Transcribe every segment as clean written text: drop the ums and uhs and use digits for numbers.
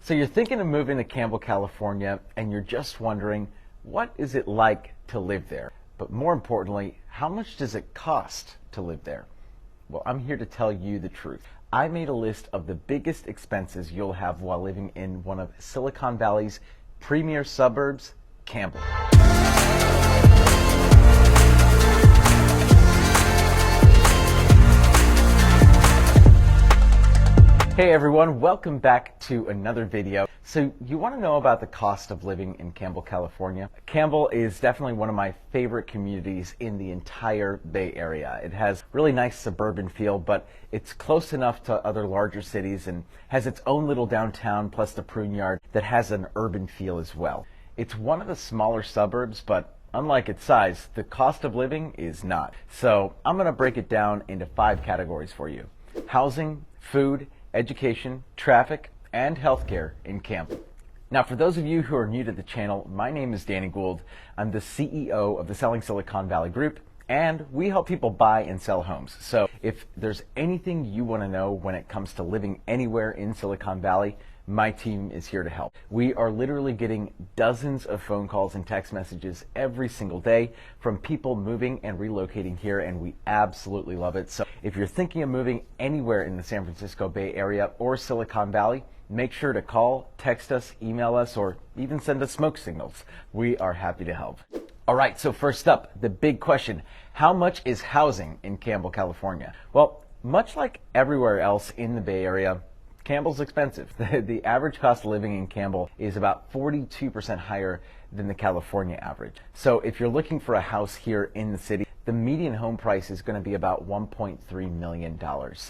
So you're thinking of moving to Campbell, California, and you're just wondering, what is it like to live there? But more importantly, how much does it cost to live there? Well, I'm here to tell you the truth. I made a list of the biggest expenses you'll have while living in one of Silicon Valley's premier suburbs, Campbell. Hey everyone, welcome back to another video. So you want to know about the cost of living in Campbell, California? Campbell is definitely one of my favorite communities in the entire Bay Area. It has really nice suburban feel, but it's close enough to other larger cities and has its own little downtown plus the prune yard that has an urban feel as well. It's one of the smaller suburbs, but unlike its size, the cost of living is not. So I'm going to break it down into 5 categories for you: housing, food, education, traffic, and healthcare in Campbell. Now, for those of you who are new to the channel, my name is Gould. I'm the CEO of the Selling Silicon Valley Group, and we help people buy and sell homes. So if there's anything you want to know when it comes to living anywhere in Silicon Valley, my team is here to help. We are literally getting dozens of phone calls and text messages every single day from people moving and relocating here, and we absolutely love it. So if you're thinking of moving anywhere in the San Francisco Bay Area or Silicon Valley, make sure to call, text us, email us, or even send us smoke signals. We are happy to help. All right, so first up, the big question: how much is housing in Campbell, California? Well, much like everywhere else in the Bay Area, Campbell's expensive. The average cost of living in Campbell is about 42% higher than the California average. So if you're looking for a house here in the city, the median home price is going to be about $1.3 million.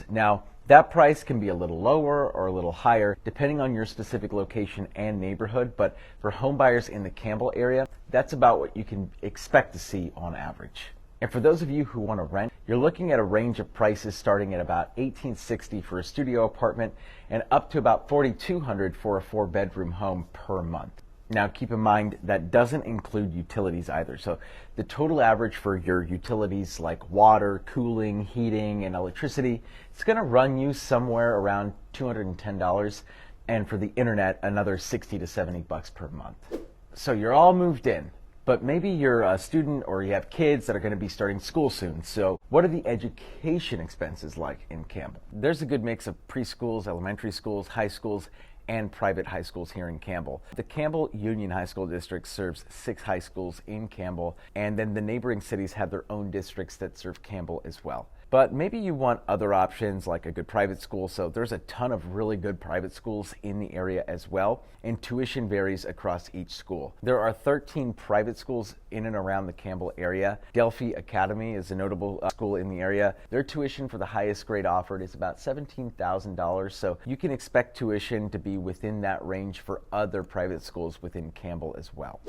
Now, that price can be a little lower or a little higher depending on your specific location and neighborhood, but for home buyers in the Campbell area, that's about what you can expect to see on average. And for those of you who want to rent, you're looking at a range of prices starting at about $1,860 for a studio apartment and up to about $4,200 for a 4-bedroom home per month. Now keep in mind that doesn't include utilities either. So the total average for your utilities like water, cooling, heating, and electricity, it's going to run you somewhere around $210, and for the internet, another $60 to $70 per month. So you're all moved in. But maybe you're a student or you have kids that are going to be starting school soon. So what are the education expenses like in Campbell? There's a good mix of preschools, elementary schools, high schools, and private high schools here in Campbell. The Campbell Union High School District serves 6 high schools in Campbell, and then the neighboring cities have their own districts that serve Campbell as well. But maybe you want other options like a good private school, so there's a ton of really good private schools in the area as well, and tuition varies across each school. There are 13 private schools in and around the Campbell area. Delphi Academy is a notable school in the area. Their tuition for the highest grade offered is about $17,000, so you can expect tuition to be within that range for other private schools within Campbell as well.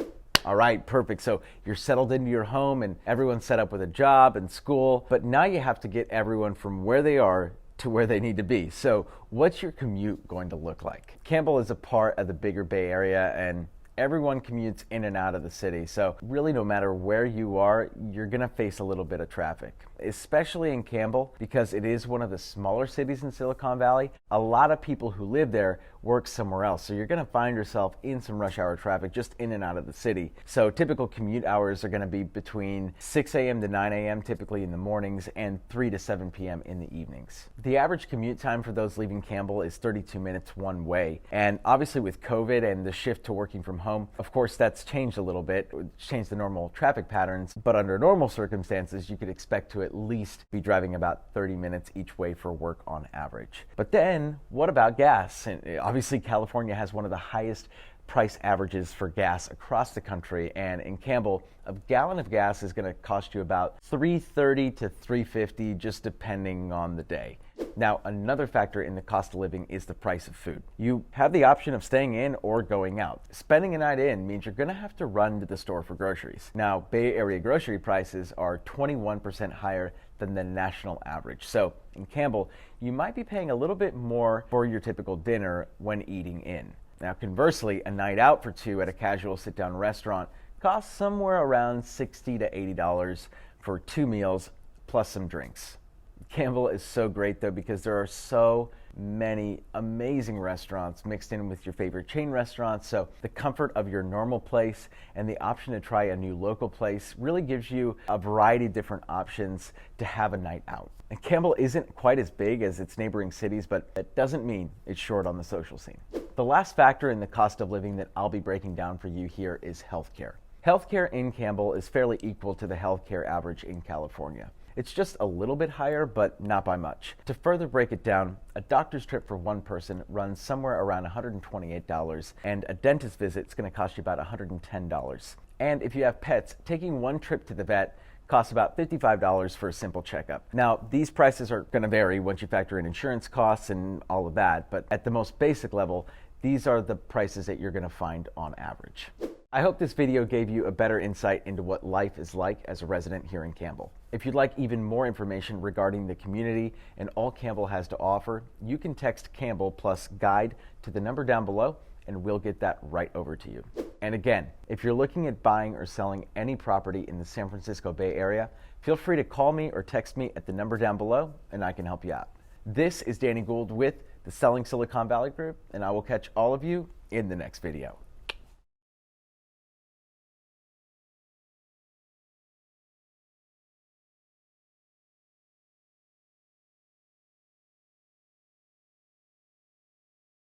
All right, perfect. So you're settled into your home and everyone's set up with a job and school, but now you have to get everyone from where they are to where they need to be. So what's your commute going to look like? Campbell is a part of the bigger Bay Area, and everyone commutes in and out of the city. So really, no matter where you are, you're going to face a little bit of traffic, especially in Campbell, because it is one of the smaller cities in Silicon Valley. A lot of people who live there work somewhere else. So you're going to find yourself in some rush hour traffic just in and out of the city. So typical commute hours are going to be between 6 a.m. to 9 a.m. typically in the mornings and 3 to 7 p.m. in the evenings. The average commute time for those leaving Campbell is 32 minutes one way. And obviously with COVID and the shift to working from home, of course that's changed a little bit. It's changed the normal traffic patterns, but under normal circumstances, you could expect to at least be driving about 30 minutes each way for work on average. But then what about gas? And obviously California has one of the highest price averages for gas across the country, and in Campbell, a gallon of gas is going to cost you about $3.30 to $3.50 just depending on the day. Now, another factor in the cost of living is the price of food. You have the option of staying in or going out. Spending a night in means you're going to have to run to the store for groceries. Now, Bay Area grocery prices are 21% higher than the national average. So in Campbell, you might be paying a little bit more for your typical dinner when eating in. Now, conversely, a night out for 2 at a casual sit-down restaurant costs somewhere around $60 to $80 for 2 meals plus some drinks. Campbell is so great though because there are so many amazing restaurants mixed in with your favorite chain restaurants. So the comfort of your normal place and the option to try a new local place really gives you a variety of different options to have a night out. And Campbell isn't quite as big as its neighboring cities, but that doesn't mean it's short on the social scene. The last factor in the cost of living that I'll be breaking down for you here is healthcare. Healthcare in Campbell is fairly equal to the healthcare average in California. It's just a little bit higher, but not by much. To further break it down, a doctor's trip for one person runs somewhere around $128, and a dentist visit is going to cost you about $110. And if you have pets, taking one trip to the vet costs about $55 for a simple checkup. Now, these prices are going to vary once you factor in insurance costs and all of that, but at the most basic level, these are the prices that you're going to find on average. I hope this video gave you a better insight into what life is like as a resident here in Campbell. If you'd like even more information regarding the community and all Campbell has to offer, you can text Campbell plus guide to the number down below and we'll get that right over to you. And again, if you're looking at buying or selling any property in the San Francisco Bay Area, feel free to call me or text me at the number down below and I can help you out. This is Danny Gould with the Selling Silicon Valley Group, and I will catch all of you in the next video.